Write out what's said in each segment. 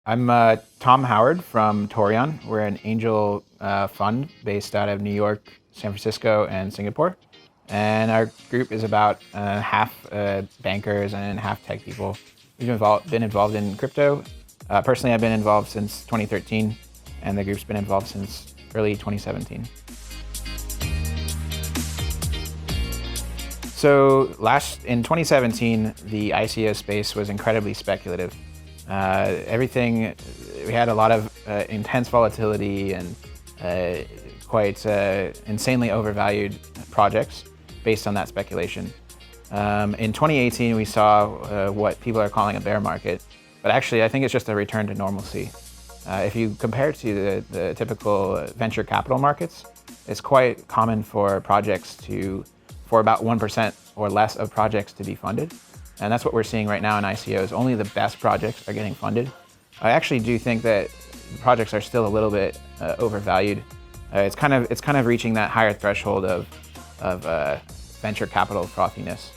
I'm Tom Howard from Taureon. We're an angel fund based out of New York, San Francisco, and Singapore. And our group is about half bankers and half tech people. We've been involved in crypto. Personally, I've been involved since 2013, and the group's been involved since early 2017. So in 2017, the ICO space was incredibly speculative. We had a lot of intense volatility and quite insanely overvalued projects based on that speculation. In 2018, we saw what people are calling a bear market, but actually I think it's just a return to normalcy. If you compare to the typical venture capital markets, it's quite common for about 1% or less of projects to be funded. And that's what we're seeing right now in ICOs. Only the best projects are getting funded. I actually do think that projects are still a little bit overvalued. It's kind of reaching that higher threshold of venture capital frothiness.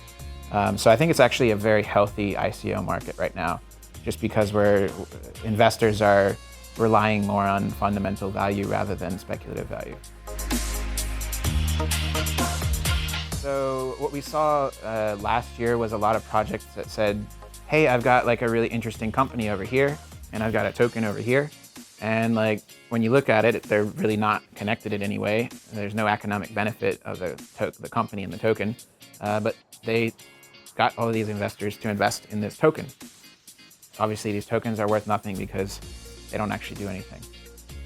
So I think it's actually a very healthy ICO market right now, just because investors are relying more on fundamental value rather than speculative value. So what we saw last year was a lot of projects that said, hey, I've got like a really interesting company over here, and I've got a token over here. And like when you look at it, they're really not connected in any way. There's no economic benefit of the company and the token, but they got all of these investors to invest in this token. Obviously, these tokens are worth nothing because they don't actually do anything.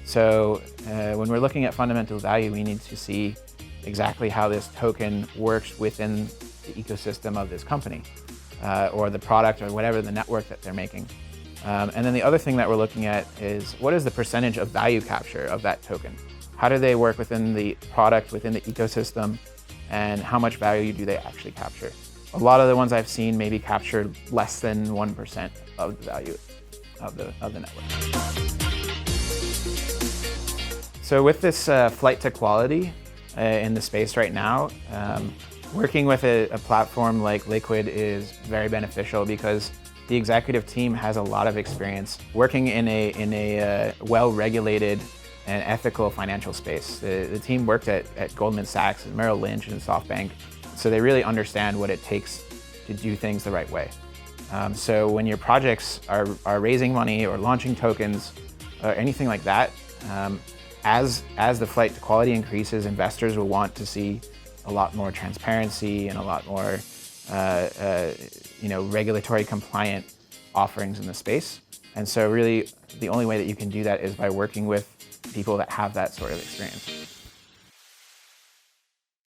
So when we're looking at fundamental value, we need to see exactly how this token works within the ecosystem of this company or the product or whatever the network that they're making. And then the other thing that we're looking at is what is the percentage of value capture of that token? How do they work within the product, within the ecosystem, and how much value do they actually capture? A lot of the ones I've seen maybe captured less than 1% of the value of the network. So with this flight to quality in the space right now, working with a platform like Liquid is very beneficial because the executive team has a lot of experience working in a well-regulated and ethical financial space. The team worked at Goldman Sachs and Merrill Lynch and SoftBank, so they really understand what it takes to do things the right way. So when your projects are raising money or launching tokens or anything like that, as the flight to quality increases, investors will want to see a lot more transparency and a lot more regulatory compliant offerings in the space. And so really the only way that you can do that is by working with people that have that sort of experience.